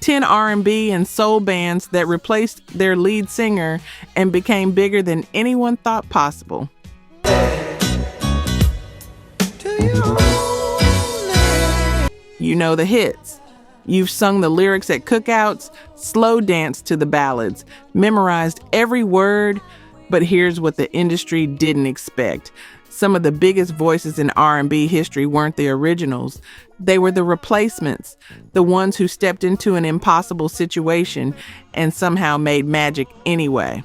10 R&B and soul bands that replaced their lead singer and became bigger than anyone thought possible. You know the hits. You've sung the lyrics at cookouts, slow danced to the ballads, memorized every word, but here's what the industry didn't expect. Some of the biggest voices in R&B history weren't the originals. They were the replacements, the ones who stepped into an impossible situation and somehow made magic anyway.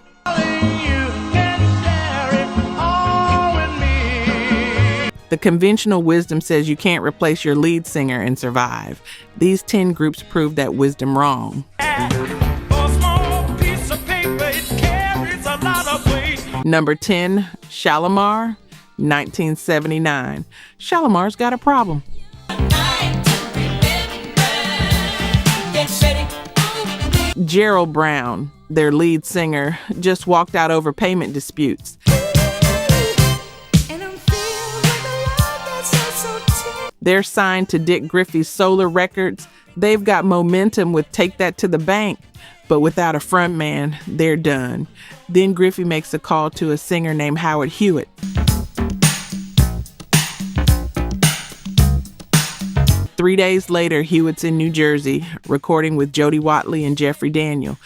The conventional wisdom says you can't replace your lead singer and survive. These 10 groups proved that wisdom wrong. Number 10, Shalamar, 1979. Shalamar's got a problem. Gerald Brown, their lead singer, just walked out over payment disputes. They're signed to Dick Griffey's Solar Records. They've got momentum with Take That to the Bank, but without a front man, they're done. Then Griffey makes a call to a singer named Howard Hewitt. Three days later, Hewitt's in New Jersey, recording with Jody Watley and Jeffrey Daniel.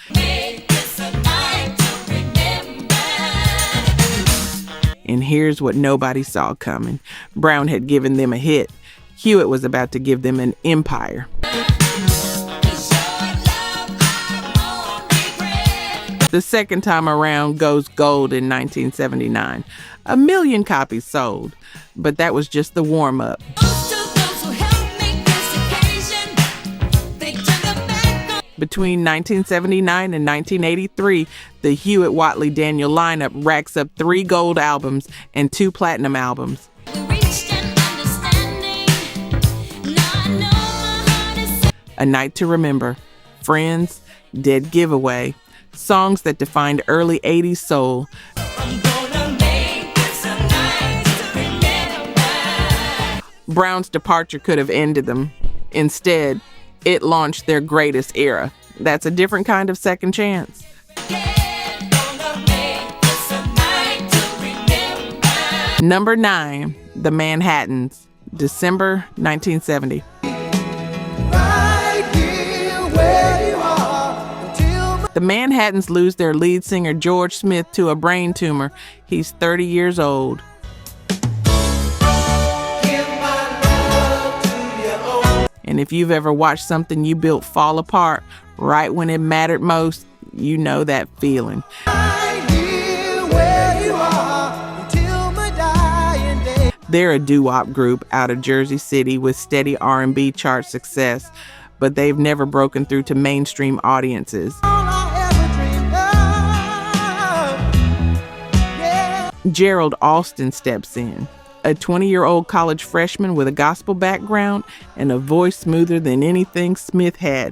And here's what nobody saw coming. Brown had given them a hit. Hewitt was about to give them an empire. The second time around goes gold in 1979. 1 million copies sold, but that was just the warm-up. Between 1979 and 1983, the Hewitt-Watley-Daniel lineup racks up 3 gold albums and 2 platinum albums. A Night to Remember, Friends, Dead Giveaway, songs that defined early 80s soul. Brown's departure could have ended them. Instead, it launched their greatest era. That's a different kind of second chance. Number 9, The Manhattans, December 1970. The Manhattans lose their lead singer George Smith to a brain tumor. He's 30 years old. And if you've ever watched something you built fall apart right when it mattered most, you know that feeling. They're a doo-wop group out of Jersey City with steady R&B chart success, but they've never broken through to mainstream audiences. Gerald Alston steps in, a 20-year-old college freshman with a gospel background and a voice smoother than anything Smith had.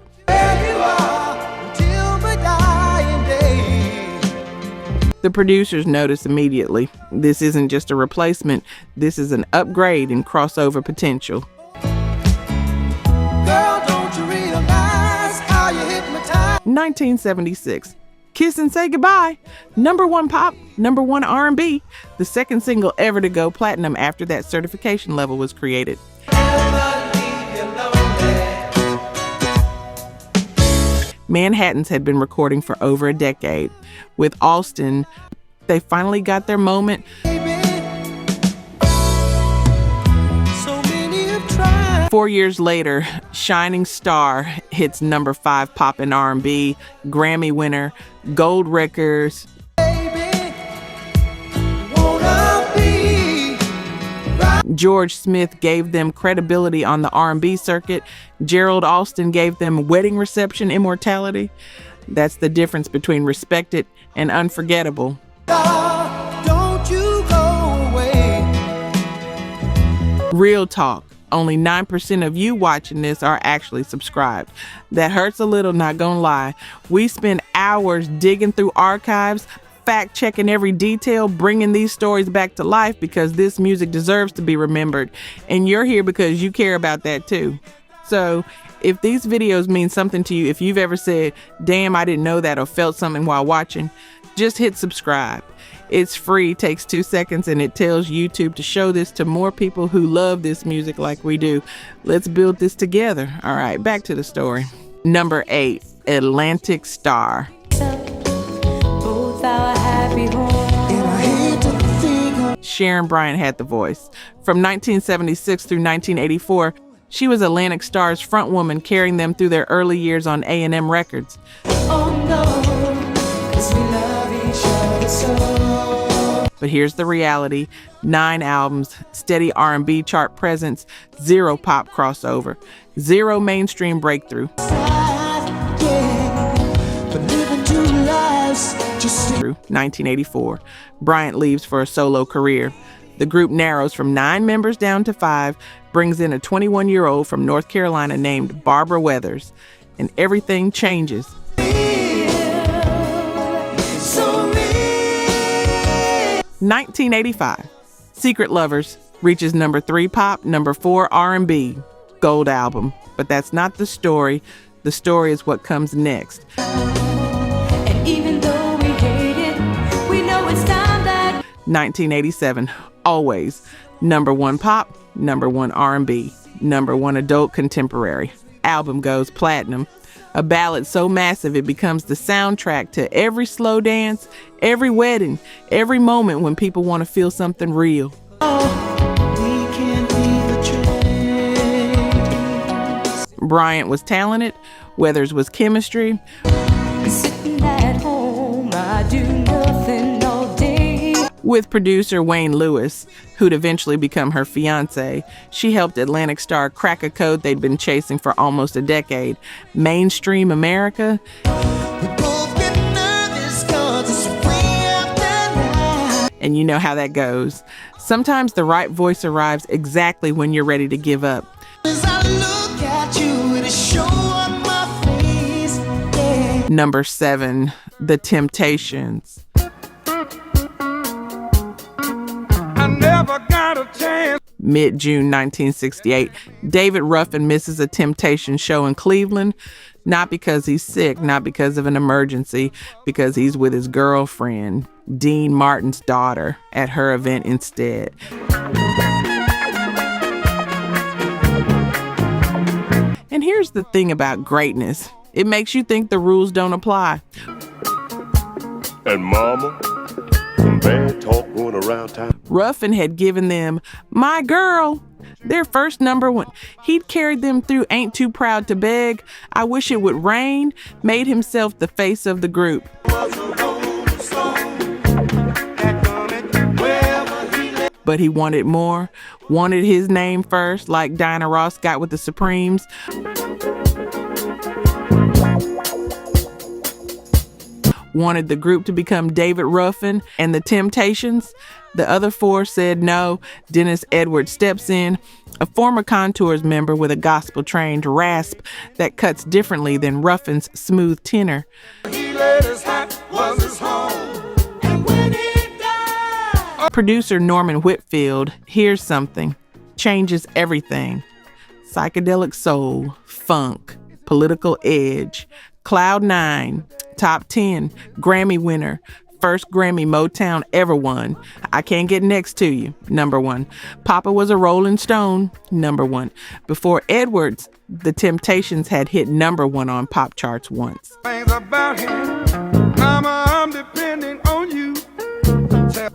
The producers notice immediately. This isn't just a replacement, this is an upgrade in crossover potential. Girl, don't you realize how you hypnotize? 1976. Kiss and Say Goodbye, number 1 pop, number 1 R&B, the second single ever to go platinum after that certification level was created. Manhattans had been recording for over a decade. With Alston, they finally got their moment. 4 years later, Shining Starr hits number 5 pop and R&B, Grammy winner, gold records. George Smith gave them credibility on the R&B circuit. Gerald Alston gave them wedding reception immortality. That's the difference between respected and unforgettable. Don't you go away. Real talk. Only 9% of you watching this are actually subscribed. That hurts a little, not gonna lie. We spend hours digging through archives, fact-checking every detail, bringing these stories back to life because this music deserves to be remembered. And you're here because you care about that too. So if these videos mean something to you, if you've ever said, damn, I didn't know that, or felt something while watching, just hit subscribe. It's free, takes 2 seconds, and it tells YouTube to show this to more people who love this music like we do. Let's build this together. All right, back to the story. Number 8, Atlantic Starr. Sharon Bryant had the voice. From 1976 through 1984, she was Atlantic Starr's frontwoman, carrying them through their early years on A&M Records. Oh no, 'cause we love each other so. But here's the reality: 9 albums, steady R&B chart presence, 0 pop crossover, 0 mainstream breakthrough. Through 1984, Bryant leaves for a solo career. The group narrows from 9 members down to 5, brings in a 21-year-old from North Carolina named Barbara Weathers, and everything changes. 1985, Secret Lovers reaches number 3 pop, number 4 R&B, gold album. But that's not the story. The story is what comes next. And even though we hate it, we know it's time that 1987, Always, number 1 pop, number 1 R&B, number 1 adult contemporary. Album goes platinum. A ballad so massive it becomes the soundtrack to every slow dance, every wedding, every moment when people want to feel something real. Bryant was talented, Weathers was chemistry. Sitting at home, I do nothing all day. With producer Wayne Lewis, who'd eventually become her fiancé, she helped Atlantic Starr crack a code they'd been chasing for almost a decade. Mainstream America. And you know how that goes. Sometimes the right voice arrives exactly when you're ready to give up. Number 7, The Temptations. Mid-June 1968, David Ruffin misses a Temptation show in Cleveland, not because he's sick, not because of an emergency, because he's with his girlfriend, Dean Martin's daughter, at her event instead. And here's the thing about greatness. It makes you think the rules don't apply. And mama, some bad talk going around town. Ruffin had given them My Girl, their first number 1. He'd carried them through Ain't Too Proud to Beg, I Wish It Would Rain, made himself the face of the group. But he wanted more, wanted his name first, like Diana Ross got with the Supremes. Wanted the group to become David Ruffin and the Temptations. The other 4 said no. Dennis Edwards steps in, a former Contours member with a gospel-trained rasp that cuts differently than Ruffin's smooth tenor. Producer Norman Whitfield hears something, changes everything. Psychedelic soul, funk, political edge, Cloud 9, top 10, Grammy winner, first Grammy Motown ever won. I Can't Get Next to You, number 1. Papa Was a Rolling Stone, number 1. Before Edwards, the Temptations had hit number 1 on pop charts once. I'm depending on you.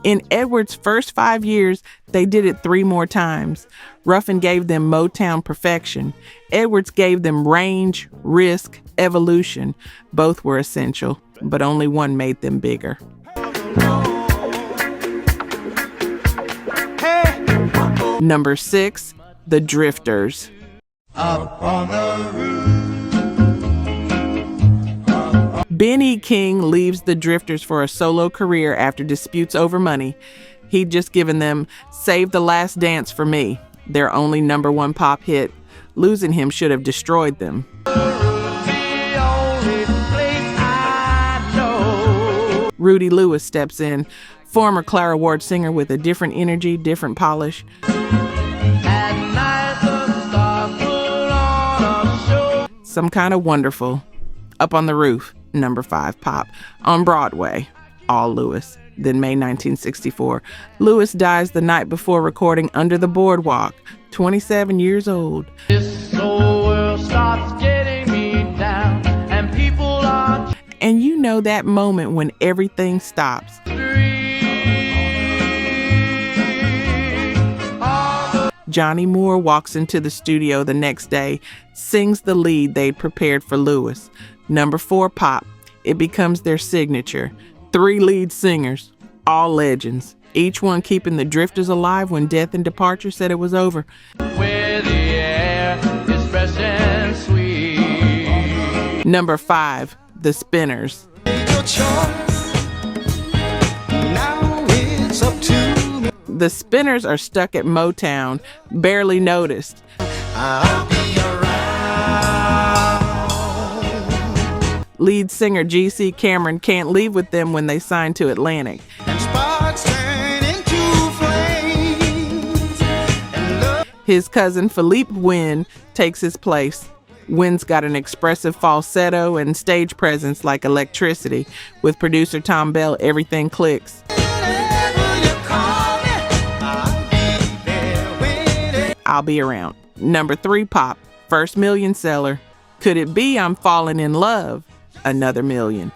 In Edwards' first 5 years, they did it 3 more times. Ruffin gave them Motown perfection. Edwards gave them range, risk, evolution. Both were essential, but only one made them bigger. Number 6, The Drifters. Up on the roof. Benny King leaves the Drifters for a solo career after disputes over money. He'd just given them Save the Last Dance for Me, their only number 1 pop hit. Losing him should have destroyed them. Rudy Lewis steps in, former Clara Ward singer with a different energy, different polish. Some Kind of Wonderful. Up on the Roof, number 5 pop. On Broadway, all Lewis. Then May 1964, Lewis dies the night before recording Under the Boardwalk, 27 years old. This whole world starts getting me down, and people are And you know that moment when everything stops. Johnny Moore walks into the studio the next day, sings the lead they'd prepared for Lewis. Number 4 pop. It becomes their signature. 3 lead singers, all legends, each one keeping the drifters alive when death and departure said it was over. where the air is fresh and sweet. Number 5, The Spinners. The Spinners are stuck at Motown, barely noticed. Lead singer G.C. Cameron can't leave with them when they sign to Atlantic. His cousin Philippe Wynne takes his place. Wynne's got an expressive falsetto and stage presence like electricity. With producer Tom Bell, everything clicks. I'll Be Around. Number 3 pop, first million seller. Could It Be I'm Falling in Love? Another million.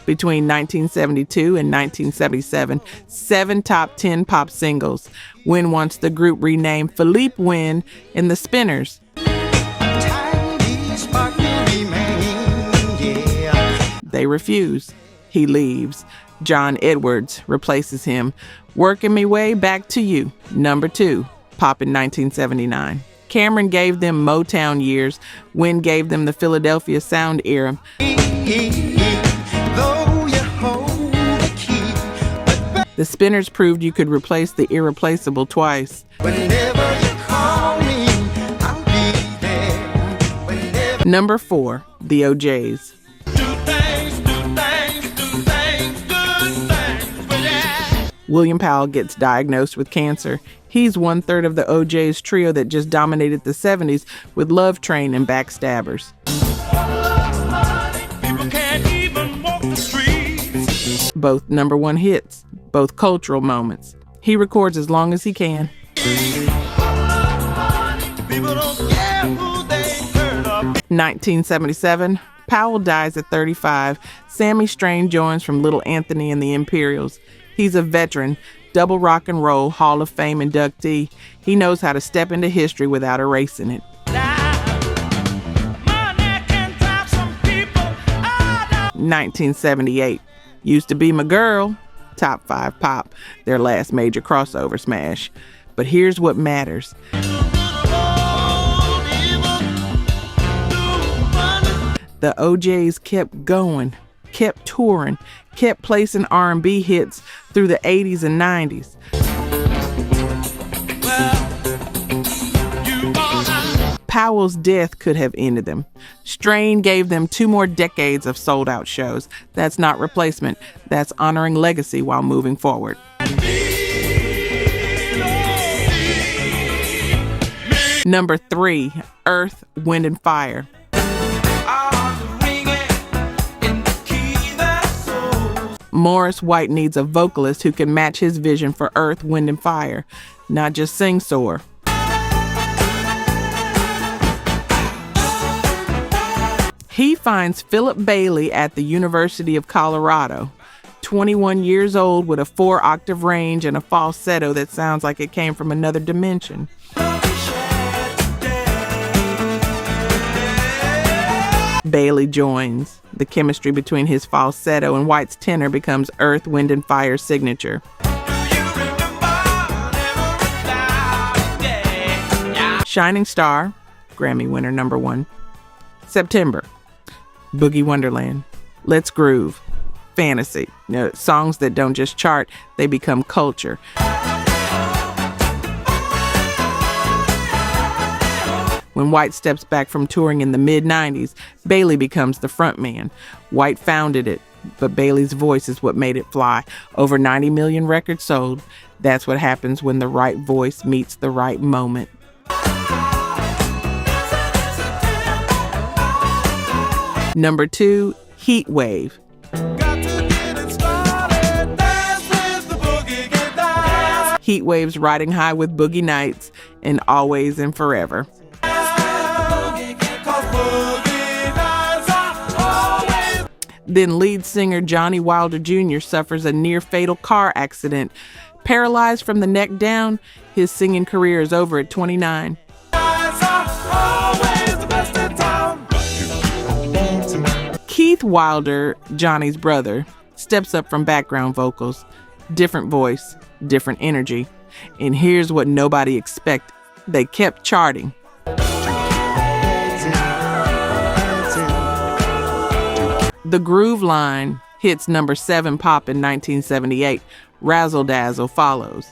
Between 1972 and 1977, 7 top 10 pop singles. Wynne wants the group renamed Philippe Wynne and the Spinners. They refuse. He leaves. John Edwards replaces him. Working Me Way Back to You, number 2, pop in 1979. Cameron gave them Motown years. Wynne gave them the Philadelphia sound era. The Spinners proved you could replace the irreplaceable twice. Number 4, The OJs. William Powell gets diagnosed with cancer. He's 1/3 of the OJ's trio that just dominated the 70s with Love Train and Backstabbers. Both number 1 hits, both cultural moments. He records as long as he can. 1977, Powell dies at 35. Sammy Strain joins from Little Anthony and the Imperials. He's a veteran, double rock and roll Hall of Fame inductee. He knows how to step into history without erasing it. 1978, Used to Be My Girl, top 5 pop, their last major crossover smash. But here's what matters. The OJs kept going, kept touring, kept placing R&B hits through the 80s and 90s. Powell's death could have ended them. Strain gave them 2 more decades of sold-out shows. That's not replacement. That's honoring legacy while moving forward. Number 3, Earth, Wind and Fire. Morris White needs a vocalist who can match his vision for Earth, Wind and Fire, not just sing soar. He finds Philip Bailey at the University of Colorado, 21 years old with a 4-octave range and a falsetto that sounds like it came from another dimension. Bailey joins. The chemistry between his falsetto and White's tenor becomes Earth, Wind and Fire's signature. Shining Star, Grammy winner number 1. September, Boogie Wonderland, Let's Groove, Fantasy. Songs that don't just chart, they become culture. When White steps back from touring in the mid-90s, Bailey becomes the frontman. White founded it. but Bailey's voice is what made it fly. Over 90 million records sold. That's what happens when the right voice meets the right moment. Number 2, Heatwave. Heatwave's riding high with Boogie Nights and Always and Forever. Then lead singer Johnny Wilder Jr. suffers a near-fatal car accident. Paralyzed from the neck down, his singing career is over at 29. Keith Wilder, Johnny's brother, steps up from background vocals. Different voice, different energy. And here's what nobody expected. They kept charting. The Groove Line hits number 7 pop in 1978. Razzle Dazzle follows.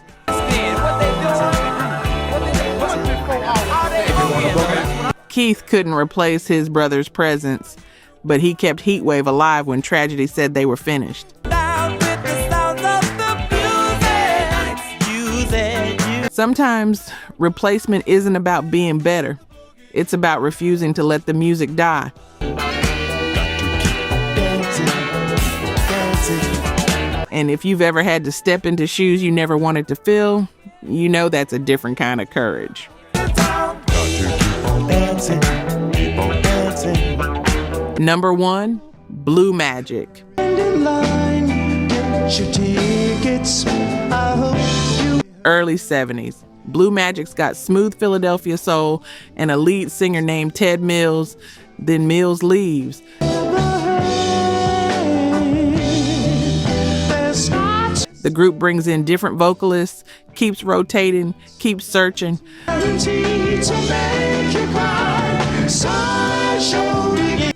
Keith couldn't replace his brother's presence, but he kept Heatwave alive when tragedy said they were finished. Sometimes replacement isn't about being better. It's about refusing to let the music die. And if you've ever had to step into shoes you never wanted to fill, you know that's a different kind of courage. Number 1, Blue Magic. Early 70s. Blue Magic's got smooth Philadelphia soul and a lead singer named Ted Mills. Then Mills leaves. The group brings in different vocalists, keeps rotating, keeps searching.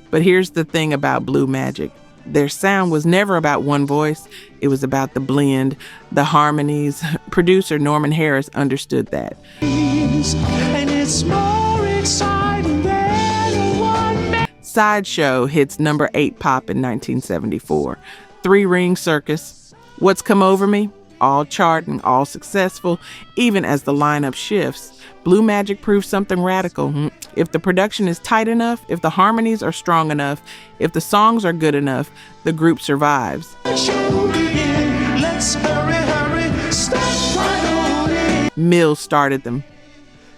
But here's the thing about Blue Magic. Their sound was never about one voice. It was about the blend, the harmonies. Producer Norman Harris understood that. Sideshow hits number 8 pop in 1974. 3 Ring Circus. What's Come Over Me? All charting, all successful, even as the lineup shifts. Blue Magic proves something radical. If the production is tight enough, if the harmonies are strong enough, if the songs are good enough, the group survives. Mills started them.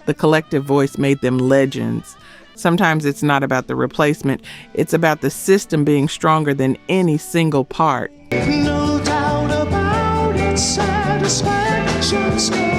The collective voice made them legends. Sometimes it's not about the replacement, it's about the system being stronger than any single part. No doubt about it, satisfaction.